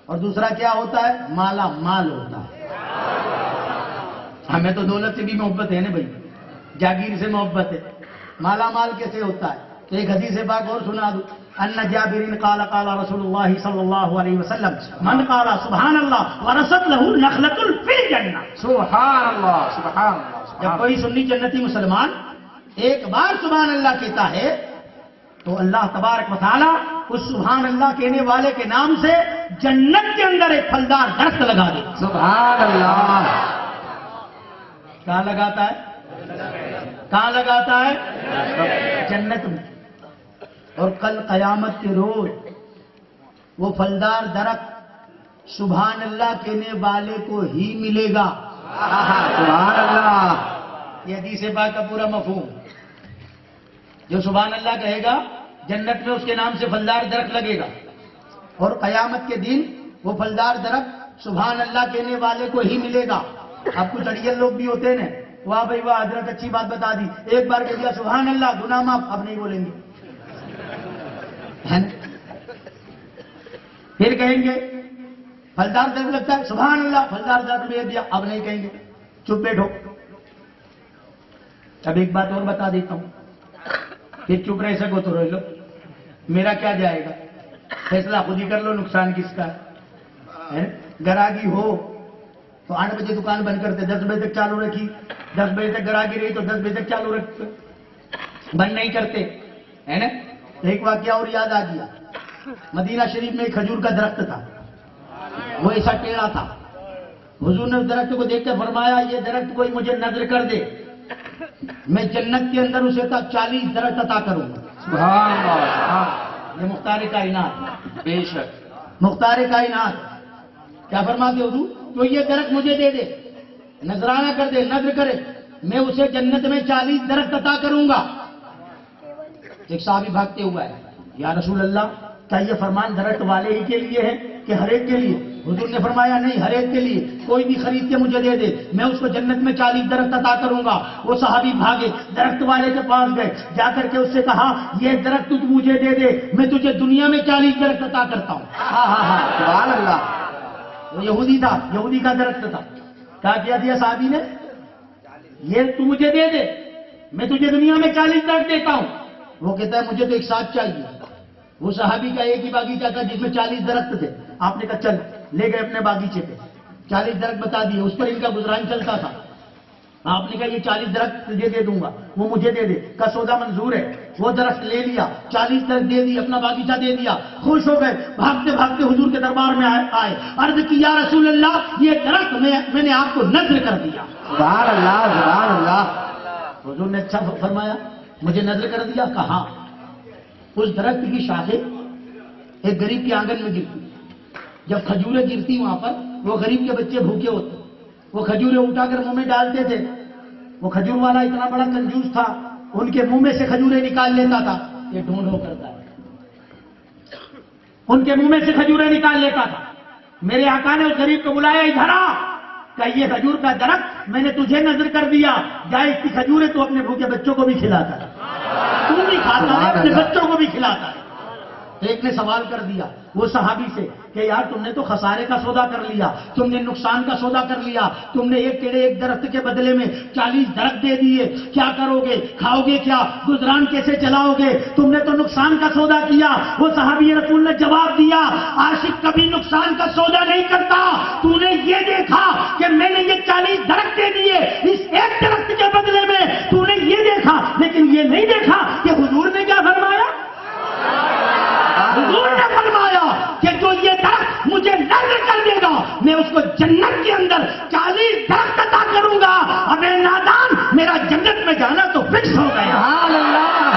اور دوسرا کیا ہوتا ہے, مالا مال ہوتا ہے. ہمیں تو دولت سے بھی محبت ہے نا بھائی, جاگیر سے محبت ہے. مالا مال کیسے ہوتا ہے؟ تو ایک حدیث پاک اور سنا دوں. ان جابر قال قال رسول اللہ صلی اللہ علیہ وسلم من قال سبحان اللہ ورثت له نخلۃ فی الجنہ. سبحان اللہ, سبحان اللہ. جب کوئی سنی جنتی مسلمان ایک بار سبحان اللہ کہتا ہے تو اللہ تبارک و تعالی اس سبحان اللہ کہنے والے کے نام سے جنت کے اندر ایک پھلدار درخت لگا دے. سبحان اللہ. کہاں لگاتا ہے؟ کہاں لگاتا ہے؟ جنت میں. اور کل قیامت کے روز وہ پھلدار درخت سبحان اللہ کہنے والے کو ہی ملے گا. سبحان اللہ. یہ حدیث پاک کا پورا مفہوم. جو سبحان اللہ کہے گا جنت میں اس کے نام سے پھلدار درخت لگے گا, اور قیامت کے دن وہ پھلدار درخت سبحان اللہ کہنے والے کو ہی ملے گا. اب کچھ اڑیل لوگ بھی ہوتے ہیں نا, واہ بھائی واہ حضرت اچھی بات بتا دی, ایک بار کہہ دیا سبحان اللہ گناہ معاف, اب نہیں بولیں گے, ہے نا. پھر کہیں گے پھلدار درخت لگتا ہے سبحان اللہ, پھلدار درخت بھیج دیا, اب نہیں کہیں گے, چپ بیٹھو. اب ایک بات اور بتا دیتا ہوں, پھر چپ رہ سکو تو رہ لو, میرا کیا جائے گا, فیصلہ خود ہی کر لو, نقصان کس کا ہے. گراگی ہو تو 8 بجے دکان بند کرتے, 10 بجے تک چالو رکھی, 10 بجے تک گراگی رہی تو 10 بجے تک چالو رکھتے, بند نہیں کرتے, ہے نا. ایک واقعہ اور یاد آ گیا. مدینہ شریف میں ایک کھجور کا درخت تھا, وہ ایسا ٹیڑھا تھا. حضور نے اس درخت کو دیکھ کے فرمایا یہ درخت کوئی مجھے نظر کر دے, میں جنت کے اندر اسے تک 40 درخت عطا کروں گا. سبحان اللہ. یہ مختار کائنات, بے شک. مختار کائنات کیا فرماتے حضور, تو یہ درخت مجھے دے دے, نذرانہ کر دے, نذر کرے, میں اسے جنت میں 40 درخت عطا کروں گا. ایک صحابی بھاگتے ہوا ہے, یا رسول اللہ کیا یہ فرمان درخت والے ہی کے لیے ہے کہ ہر ایک کے لیے؟ حضور نے فرمایا نہیں, ہر ایک کے لیے, کوئی بھی خرید کے مجھے دے دے, میں اس کو جنت میں 40 درخت عطا کروں گا. وہ صحابی بھاگے, درخت والے کے پاس گئے, جا کر کے اس سے کہا یہ درخت تو مجھے دے دے, میں تجھے دنیا میں 40 درخت عطا کرتا ہوں. سبحان اللہ. وہ یہودی تھا, یہودی کا درخت تھا. کیا دیا صحابی نے, یہ تو مجھے دے دے, میں تجھے دنیا میں 40 درخت دیتا ہوں. وہ کہتا ہے مجھے تو ایک ساتھ چاہیے. وہ صحابی کا ایک ہی باغیچہ تھا جس میں 40 درخت تھے. آپ نے کہا چل, لے گئے اپنے باغیچے پہ, 40 درخت بتا دیے, اس پر ان کا گزران چلتا تھا. آپ نے کہا یہ 40 درخت تجھے دے دوں گا, وہ مجھے دے دے. کا سودا منظور ہے. وہ درخت لے لیا, 40 درخت دے دی, اپنا باغیچہ دے دیا, خوش ہو گئے. بھاگتے بھاگتے حضور کے دربار میں آئے, عرض کی یا رسول اللہ یہ درخت میں نے آپ کو نذر کر دیا. سبحان اللہ. سبحان اللہ. حضور نے اچھا فرمایا, مجھے نذر کر دیا. کہاں؟ اس درخت کی شاخیں ایک غریب کے آنگن میں گرتی. جب کھجوریں گرتی وہاں پر, وہ غریب کے بچے بھوکے ہوتے, وہ کھجوریں اٹھا کر منہ میں ڈالتے تھے. وہ کھجور والا اتنا بڑا کنجوس تھا, ان کے منہ میں سے کھجوریں نکال لیتا تھا. یہ ڈھونڈو کرتا ہے, ان کے منہ میں سے کھجوریں نکال لیتا تھا. میرے آقا نے اس غریب کو بلایا, ادھر آ, کہ یہ کھجور کا درخت میں نے تجھے نذر کر دیا, جائے اس کی کھجوریں تو اپنے بھوکے بچوں کو بھی کھلاتا ہے, تم بھی کھاتا ہے, اپنے بچوں کو بھی کھلاتا ہے. ایک نے سوال کر دیا وہ صحابی سے کہ یار تم نے تو خسارے کا سودا کر لیا, تم نے نقصان کا سودا کر لیا, تم نے ایک درخت کے بدلے میں 40 درخت دے دیے, کیا کرو گے, کھاؤ گے کیا, گزران کیسے چلاؤ گے, تم نے تو نقصان کا سودا کیا. وہ صحابی رسول نے جواب دیا, عاشق کبھی نقصان کا سودا نہیں کرتا. تو نے یہ دیکھا کہ میں نے یہ 40 درخت دے دیے اس ایک درخت کے بدلے میں, تو نے یہ دیکھا, لیکن یہ نہیں دیکھا کہ حضور نے کیا فرمایا. حضور نے فرمایا کہ جو یہ درخت مجھے نذر کر دے گا میں اس کو جنت کے اندر 40 درخت عطا کروں گا. اب اے نادان, میرا جنت میں جانا تو فکس ہو گیا. سبحان اللہ.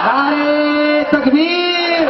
نعرہ تکبیر.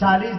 40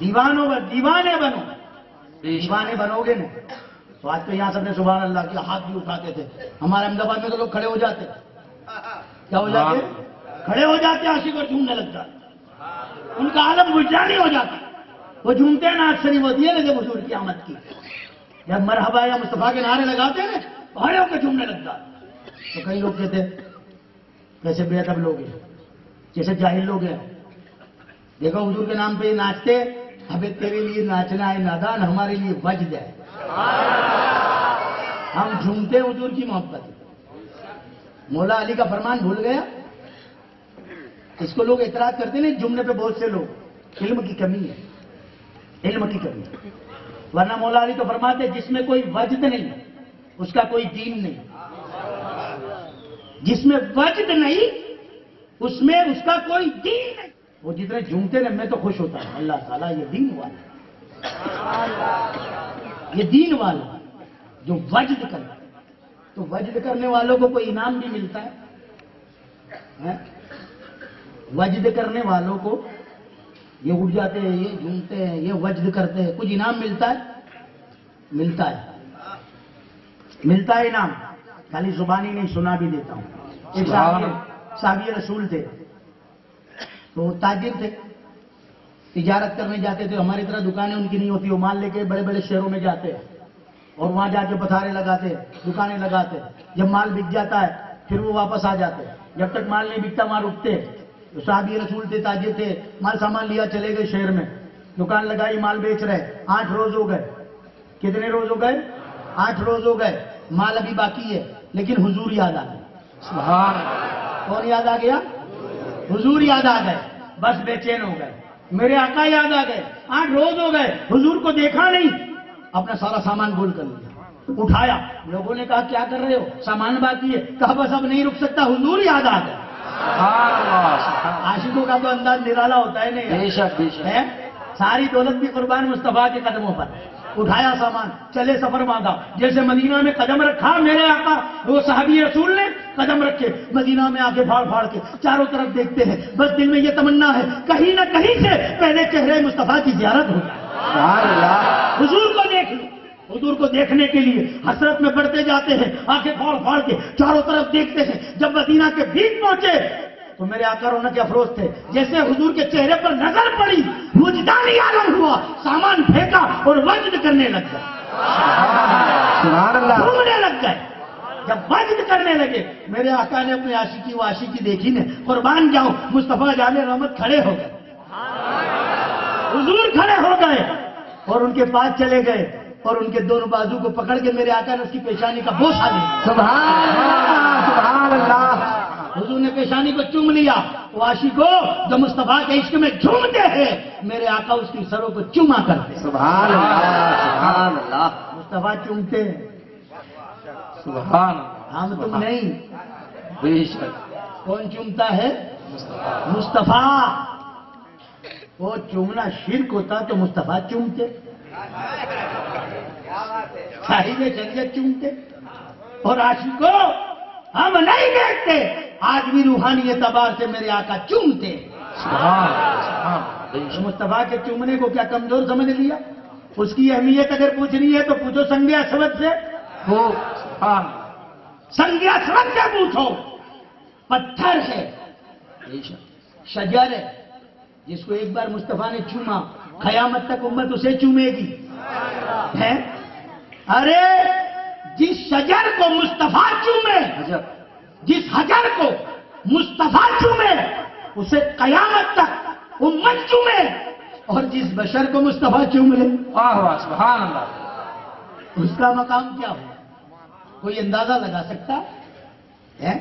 دیوانے بنو. دیوانے بنو گے نا تو آج تو یہاں سب نے سبحان اللہ کیا, ہاتھ بھی اٹھاتے تھے. ہمارے احمد آباد میں تو لوگ کھڑے ہو جاتے. کیا ہو جاتے؟ کھڑے ہو جاتے, عاشق اور جھومنے لگ جاتے. ان کا عالم وجدانی ہو جاتا. وہ جھومتے ہیں نا اکثر وہ دیے نا جب حضور کی آمد کی, جب مرحبا یا مصطفیٰ کے نعرے لگاتے ہیں کھڑے ہو کے جھومنے لگ جاتے. تو کئی لوگ کہتے کیسے بے ادب لوگ ہیں, جیسے جاہل لوگ ہیں. دیکھو حضور کے نام پہ یہ ناچتے, ابے تیرے لیے ناچنا ہے نادان, ہمارے لیے وجد ہے. ہم جھومتے حضور کی محبت. مولا علی کا فرمان بھول گیا. اس کو لوگ اعتراض کرتے ہیں جملے پہ بہت سے لوگ, علم کی کمی ہے, علم کی کمی. ورنہ مولا علی تو فرماتے جس میں کوئی وجد نہیں اس کا کوئی دین نہیں. جس میں وجد نہیں اس میں اس کا کوئی دین نہیں. وہ جتنے جھومتے ہیں میں تو خوش ہوتا ہوں. اللہ تعالیٰ یہ دین والا, یہ دین والا جو وجد کرتا ہے. تو وجد کرنے والوں کو کوئی انعام بھی ملتا ہے. وجد کرنے والوں کو یہ اٹھ جاتے ہیں, یہ جھومتے ہیں, یہ وجد کرتے ہیں, کچھ انعام ملتا ہے؟ ملتا ہے, ملتا ہے انعام. خالی زبانی نہیں, سنا بھی دیتا ہوں. ایک صحابی رسول تھے, تو تاجر تھے, تجارت کرنے جاتے تھے. ہماری طرح دکانیں ان کی نہیں ہوتی, وہ مال لے کے بڑے بڑے شہروں میں جاتے ہیں اور وہاں جا کے پتھارے لگاتے, دکانیں لگاتے. جب مال بک جاتا ہے پھر وہ واپس آ جاتے. جب تک مال نہیں بکتا وہاں رکتے. تو صحابی رسول تھے, تاجر تھے, مال سامان لیا چلے گئے شہر میں, دکان لگائی, مال بیچ رہے. 8 روز ہو گئے. کتنے روز ہو گئے؟ 8 روز ہو گئے. مال ابھی باقی ہے لیکن حضور یاد آ گئے. سبحان اللہ. کون یاد آ گیا؟ حضور یاد آ گئے. بس بے چین ہو گئے. میرے آقا یاد آ گئے. 8 روز ہو گئے, حضور کو دیکھا نہیں. اپنا سارا سامان گول کر لیا, اٹھایا. لوگوں نے کہا کیا کر رہے ہو, سامان باقی ہے. کہا بس اب نہیں رک سکتا, حضور یاد آ گئے. عاشقوں کا تو انداز نرالا ہوتا ہے نہیں؟ بے شک بے شک. ساری دولت بھی قربان مصطفیٰ کے قدموں پر. اٹھایا سامان, چلے سفر مانگا. جیسے مدینہ میں قدم رکھا میرے آقا, وہ صحابی رسول نے قدم رکھے. مدینہ میں آگے پھاڑ پھاڑ کے چاروں طرف دیکھتے ہیں. بس دل میں یہ تمنا ہے کہیں نہ کہیں سے پہلے چہرے مصطفیٰ کی زیارت ہو جائے. حضور کو دیکھ لو. حضور کو دیکھنے کے لیے حسرت میں بڑھتے جاتے ہیں, آنکھیں پھاڑ پھاڑ کے چاروں طرف دیکھتے ہیں. جب مدینہ کے بیچ پہنچے تو میرے آقا رونا کے افروز تھے. جیسے حضور کے چہرے پر نظر پڑی, وجدانی عالم ہوا, سامان پھینکا اور وجد کرنے لگ گئے. سبحان اللہ. گھومنے لگ گئے. جب وجد کرنے لگے میرے آقا نے اپنے عاشقی و عاشقی دیکھی نے, قربان جاؤں مصطفیٰ جان رحمت کھڑے ہو گئے. حضور کھڑے ہو گئے اور ان کے پاس چلے گئے اور ان کے دونوں بازو کو پکڑ کے میرے آقا نے اس کی پیشانی کا بوسہ لیا. سبحان اللہ. سبحان اللہ. حضور نے پیشانی کو چوم لیا. وہ عاشقوں جو مصطفیٰ کے عشق میں جھومتے ہیں, میرے آقا اس کی سروں کو چوما کرتے. سبحان اللہ. سبحان اللہ. مصطفیٰ چومتے ہیں. سبحان. ہم تم نہیں. بے شک. کون چومتا ہے؟ مصطفیٰ. وہ چومنا شرک ہوتا تو مصطفیٰ چومتے, صاحب شریعت چومتے. اور عاشقوں ہم نہیں دیکھتے, آج بھی روحانی اعتبار سے میرے آقا چومتے. مصطفیٰ کے چومنے کو کیا کمزور سمجھ لیا؟ اس کی اہمیت اگر پوچھنی ہے تو پوچھو سنگ اسود سے. سنگ اسود سے پوچھو. پتھر ہے, شجر ہے, جس کو ایک بار مصطفیٰ نے چوما قیامت تک امت اسے چومے گی. ہے ارے جس شجر کو مصطفیٰ چومے, جس حجر کو مصطفیٰ چومے اسے قیامت تک امت چومے, اور جس بشر کو مصطفیٰ چوم لے, سبحان اللہ, اس کا مقام کیا ہو کوئی اندازہ لگا سکتا ہے؟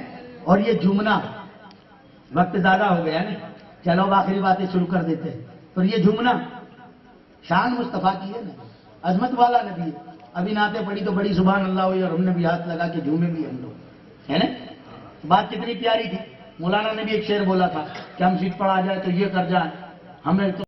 اور یہ جھومنا, وقت زیادہ ہو گیا نا, چلو آخری باتیں شروع کر دیتے ہیں. اور یہ جھومنا شان مصطفیٰ کی ہے نا, عظمت والا نبی ہے. ابھی نعتیں پڑھی تو بڑی سبحان اللہ ہوئی اور ہم نے بھی ہاتھ لگا کے جھومے بھی ہم لوگ, ہے نا. بات کتنی پیاری تھی. مولانا نے بھی ایک شعر بولا تھا کہ ہم سیٹ پر آ جائے تو یہ کر جائیں, ہمیں تو